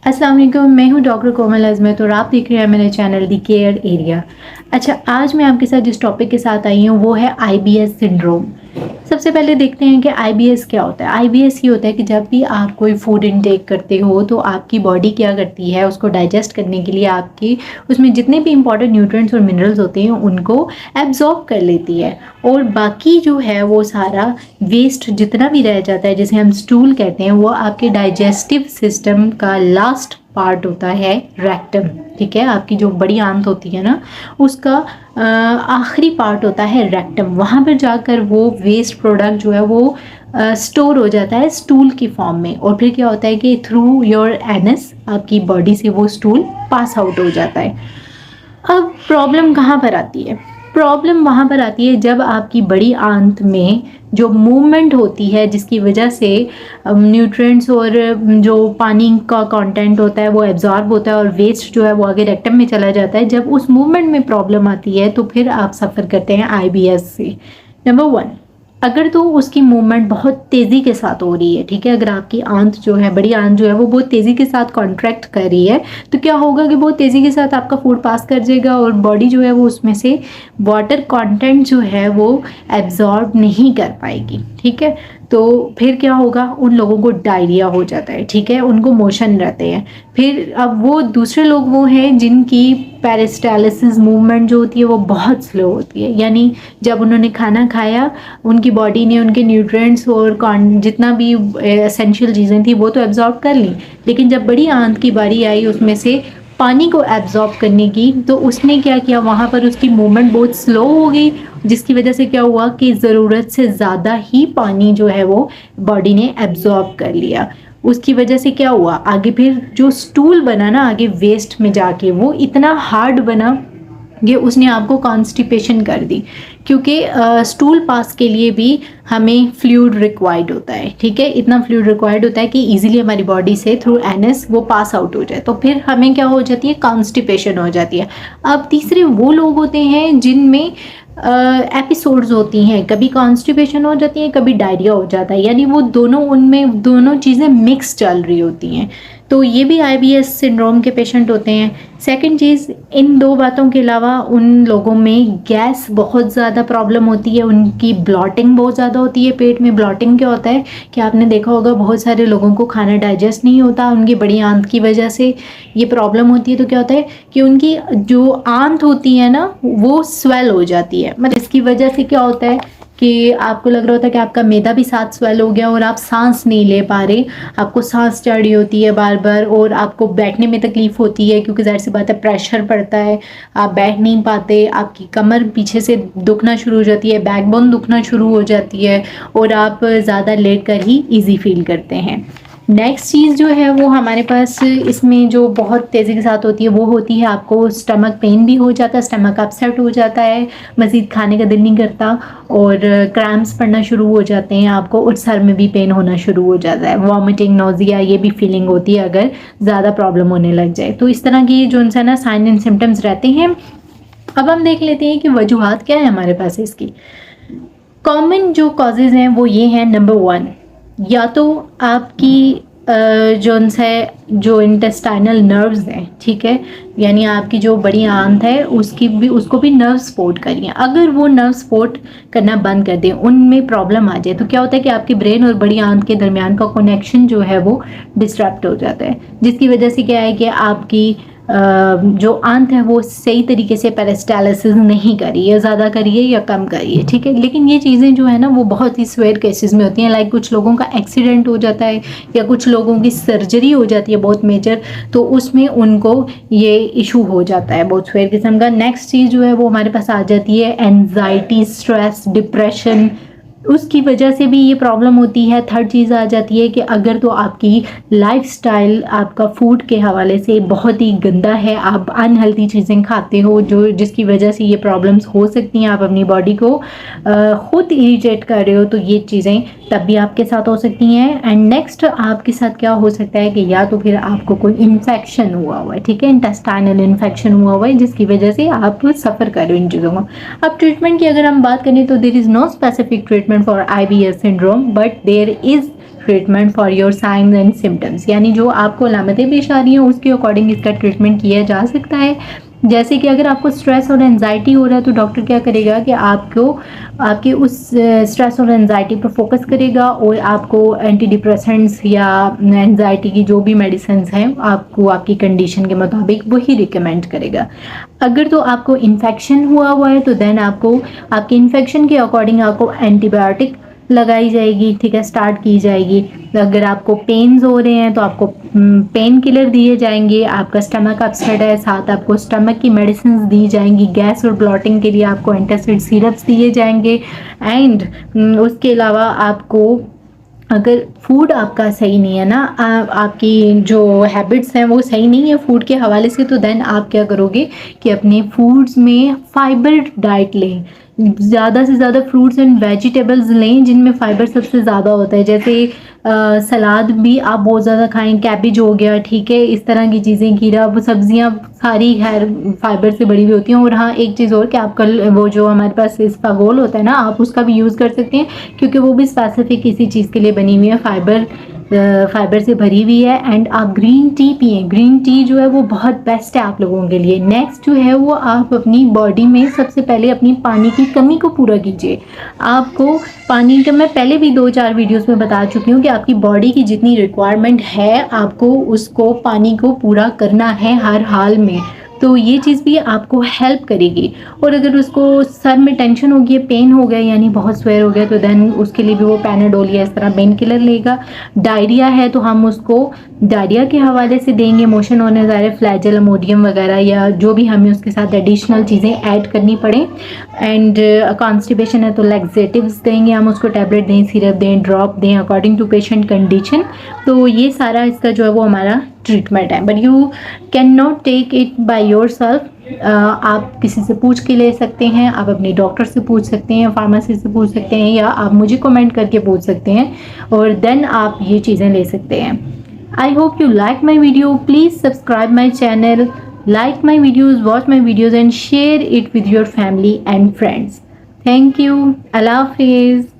अस्सलाम वालेकुम, मैं हूं डॉक्टर कोमल अज़मत और आप देख रहे हैं मेरे चैनल दी केयर एरिया। अच्छा, आज मैं आपके साथ जिस टॉपिक के साथ आई हूं वो है आईबीएस सिंड्रोम। सबसे पहले देखते हैं कि आईबीएस क्या होता है। आईबीएस ये होता है कि जब भी आप कोई फूड इनटेक करते हो तो आपकी बॉडी क्या करती है, उसको डाइजेस्ट करने के लिए आपकी उसमें जितने भी इंपॉर्टेंट न्यूट्रिएंट्स और मिनरल्स होते हैं उनको एब्जॉर्ब कर लेती है, और बाकी जो है वो सारा वेस्ट जितना भी रह जाता है, जिसे हम स्टूल कहते हैं, वो आपके डाइजेस्टिव सिस्टम का लास्ट पार्ट होता है रेक्टम। ठीक है, आपकी जो बड़ी आंत होती है ना, उसका आखिरी पार्ट होता है रेक्टम। वहाँ पर जाकर वो वेस्ट प्रोडक्ट जो है वो स्टोर हो जाता है स्टूल की फॉर्म में, और फिर क्या होता है कि थ्रू योर एनस आपकी बॉडी से वो स्टूल पास आउट हो जाता है। अब प्रॉब्लम कहाँ पर आती है? प्रॉब्लम वहाँ पर आती है जब आपकी बड़ी आंत में जो मूवमेंट होती है, जिसकी वजह से न्यूट्रिएंट्स और जो पानी का कंटेंट होता है वो एब्जॉर्ब होता है और वेस्ट जो है वो आगे रेक्टम में चला जाता है। जब उस मूवमेंट में प्रॉब्लम आती है तो फिर आप सफ़र करते हैं आईबीएस से। नंबर 1, अगर तो उसकी मूवमेंट बहुत तेज़ी के साथ हो रही है, ठीक है, अगर आपकी आंत जो है, बड़ी आंत जो है वो बहुत तेज़ी के साथ कॉन्ट्रैक्ट कर रही है, तो क्या होगा कि बहुत तेज़ी के साथ आपका फूड पास कर जाएगा और बॉडी जो है वो उसमें से वाटर कंटेंट जो है वो एब्जॉर्ब नहीं कर पाएगी। ठीक है, तो फिर क्या होगा, उन लोगों को डायरिया हो जाता है। ठीक है, उनको मोशन रहते हैं। फिर अब वो दूसरे लोग वो हैं जिनकी पेरिस्टालिसिस मूवमेंट जो होती है वो बहुत स्लो होती है, यानी जब उन्होंने खाना खाया उनकी बॉडी ने उनके न्यूट्रिएंट्स और जितना भी एसेंशियल चीज़ें थी वो तो एब्जॉर्ब कर ली, लेकिन जब बड़ी आंत की बारी आई उसमें से पानी को एब्जॉर्ब करने की, तो उसने क्या किया, वहाँ पर उसकी मूवमेंट बहुत स्लो हो गई, जिसकी वजह से क्या हुआ कि ज़रूरत से ज़्यादा ही पानी जो है वो बॉडी ने एब्जॉर्ब कर लिया। उसकी वजह से क्या हुआ, आगे फिर जो स्टूल बना ना आगे वेस्ट में जाके, वो इतना हार्ड बना कि उसने आपको कॉन्स्टिपेशन कर दी, क्योंकि स्टूल पास के लिए भी हमें फ्लूइड रिक्वायर्ड होता है। ठीक है, इतना फ्लूइड रिक्वायर्ड होता है कि इजीली हमारी बॉडी से थ्रू एनएस वो पास आउट हो जाए, तो फिर हमें क्या हो जाती है, कॉन्स्टिपेशन हो जाती है। अब तीसरे वो लोग होते हैं जिनमें एपिसोड्स होती हैं, कभी कॉन्स्टिपेशन हो जाती है, कभी डायरिया हो जाता है, यानी वो दोनों, उनमें दोनों चीज़ें मिक्स चल रही होती हैं, तो ये भी आईबीएस सिंड्रोम के पेशेंट होते हैं। सेकंड चीज़, इन दो बातों के अलावा उन लोगों में गैस बहुत ज़्यादा प्रॉब्लम होती है, उनकी ब्लॉटिंग बहुत ज़्यादा होती है पेट में। ब्लॉटिंग क्या होता है कि आपने देखा होगा बहुत सारे लोगों को खाना डाइजेस्ट नहीं होता, उनकी बड़ी आंत की वजह से ये प्रॉब्लम होती है। तो क्या होता है कि उनकी जो आंत होती है ना वो स्वेल हो जाती है, मतलब इसकी वजह से क्या होता है कि आपको लग रहा होता है कि आपका मैदा भी साथ स्वेल हो गया और आप सांस नहीं ले पा रहे, आपको सांस चढ़ रही होती है बार बार, और आपको बैठने में तकलीफ होती है क्योंकि जाहिर सी बात है प्रेशर पड़ता है, आप बैठ नहीं पाते, आपकी कमर पीछे से दुखना शुरू हो जाती है, बैकबोन दुखना शुरू हो जाती है, और आप ज़्यादा लेट कर ही ईजी फील करते हैं। नेक्स्ट चीज़ जो है वो हमारे पास इसमें जो बहुत तेज़ी के साथ होती है वो होती है, आपको स्टमक पेन भी हो जाता है, स्टमक अपसेट हो जाता है, मज़ीद खाने का दिल नहीं करता, और क्रैम्प्स पड़ना शुरू हो जाते हैं आपको, और सर में भी पेन होना शुरू हो जाता है, वॉमिटिंग, नोजिया, ये भी फीलिंग होती है अगर ज़्यादा प्रॉब्लम होने लग जाए। तो इस तरह की जो उनसे ना साइन एंड सिम्टम्स रहते हैं। अब हम देख लेते हैं कि वजूहात क्या है हमारे पास इसकी। कॉमन जो कॉजेज़ हैं वो ये हैं। नंबर 1, या तो आपकी जो उनसे जो इंटेस्टाइनल नर्व्स हैं, ठीक है, यानी आपकी जो बड़ी आंत है उसको भी नर्व सपोर्ट करिए। अगर वो नर्व सपोर्ट करना बंद कर दें, उनमें प्रॉब्लम आ जाए, तो क्या होता है कि आपके ब्रेन और बड़ी आंत के दरमियान का कनेक्शन जो है वो डिस्टर्ब हो जाता है, जिसकी वजह से क्या है कि आपकी जो आंत है वो सही तरीके से पेरिस्टालिसिस नहीं करी है, ज़्यादा करिए या कम करिए। ठीक है, लेकिन ये चीज़ें जो है ना वो बहुत ही स्वेयर केसेस में होती हैं, लाइक कुछ लोगों का एक्सीडेंट हो जाता है या कुछ लोगों की सर्जरी हो जाती है बहुत मेजर, तो उसमें उनको ये इशू हो जाता है बहुत स्वेयर किस्म का। नेक्स्ट चीज़ जो है वो हमारे पास आ जाती है एनजाइटी, स्ट्रेस, डिप्रेशन, उसकी वजह से भी ये प्रॉब्लम होती है। थर्ड चीज़ आ जाती है कि अगर तो आपकी लाइफस्टाइल आपका फूड के हवाले से बहुत ही गंदा है, आप अनहेल्दी चीज़ें खाते हो जो जिसकी वजह से ये प्रॉब्लम्स हो सकती हैं, आप अपनी बॉडी को खुद इरिटेट कर रहे हो, तो ये चीज़ें तब भी आपके साथ हो सकती हैं। एंड नेक्स्ट आपके साथ क्या हो सकता है कि या तो फिर आपको कोई इन्फेक्शन हुआ है, ठीक है, इंटेस्टाइनल इन्फेक्शन हुआ है, जिसकी वजह से आप सफ़र कर रहे हो इन चीज़ों को। अब ट्रीटमेंट की अगर हम बात करें तो there is no specific treatment for IBS syndrome, but there is treatment for your science and symptoms, यानी जो आपको अलामतें पेश आ रही हैं उसके अकॉर्डिंग इसका ट्रीटमेंट किया जा सकता है। जैसे कि अगर आपको स्ट्रेस और एंजाइटी हो रहा है तो डॉक्टर क्या करेगा कि आपको आपके उस स्ट्रेस और एंजाइटी पर फोकस करेगा और आपको एंटी डिप्रेसेंट्स या एंजाइटी की जो भी मेडिसिन हैं आपको आपकी कंडीशन के मुताबिक वही रिकमेंड करेगा। अगर तो आपको इन्फेक्शन हुआ है तो देन आपको आपके इन्फेक्शन के अकॉर्डिंग आपको एंटीबायोटिक लगाई जाएगी, ठीक है, स्टार्ट की जाएगी। अगर आपको पेन्स हो रहे हैं तो आपको पेन किलर दिए जाएंगे। आपका स्टमक अपसेट है, साथ आपको स्टमक की मेडिसिन दी जाएंगी। गैस और ब्लॉटिंग के लिए आपको एंटासिड सिरप्स दिए जाएंगे। एंड उसके अलावा आपको अगर फूड आपका सही नहीं है ना, आपकी जो हैबिट्स हैं वो सही नहीं है फूड के हवाले से, तो देन आप क्या करोगे कि अपने फूड्स में फाइबर डाइट लें, ज़्यादा से ज़्यादा फ्रूट्स एंड वेजिटेबल्स लें जिनमें फ़ाइबर सबसे ज़्यादा होता है। जैसे सलाद भी आप बहुत ज़्यादा खाएं, कैबिज हो गया, ठीक है, इस तरह की चीज़ें, खीरा, वो सब्जियां सारी खैर फाइबर से बड़ी हुई होती हैं। और हाँ, एक चीज़ और कि आप कल वो जो हमारे पास इसफागोल होता है ना, आप उसका भी यूज़ कर सकते हैं क्योंकि वो भी स्पेसिफिक किसी चीज़ के लिए बनी हुई है, फाइबर से भरी हुई है। एंड आप ग्रीन टी पिएं, ग्रीन टी जो है वो बहुत बेस्ट है आप लोगों के लिए। नेक्स्ट जो है वो आप अपनी बॉडी में सबसे पहले अपनी पानी की कमी को पूरा कीजिए। आपको पानी का मैं पहले भी 2-4 वीडियोस में बता चुकी हूँ कि आपकी बॉडी की जितनी रिक्वायरमेंट है आपको उसको पानी को पूरा करना है हर हाल में, तो ये चीज़ भी आपको हेल्प करेगी। और अगर उसको सर में टेंशन होगी, पेन हो गया यानी बहुत स्वेयर हो गया, तो देन उसके लिए भी वो पैनाडोल या इस तरह पेन किलर लेगा। डायरिया है तो हम उसको डायरिया के हवाले से देंगे, मोशन होने जा रहे फ्लैजल अमोडियम वगैरह या जो भी हमें उसके साथ एडिशनल चीज़ें ऐड करनी पड़े। एंड कॉन्स्टिपेशन है तो लैक्सेटिव्स देंगे हम उसको, टैबलेट दें, सिरप दें, ड्रॉप दें अकॉर्डिंग टू पेशेंट कंडीशन। तो ये सारा इसका जो है वो हमारा ट्रीटमेंट है। But you can not take it by yourself. आप किसी से पूछ के ले सकते हैं, आप अपने डॉक्टर से पूछ सकते हैं, फार्मेसी से पूछ सकते हैं, या आप मुझे कमेंट करके पूछ सकते हैं और देन आप ये चीज़ें ले सकते हैं। I hope you like my video. Please subscribe my channel, like my videos, watch my videos and share it with your family and friends. Thank you. Allah Hafiz.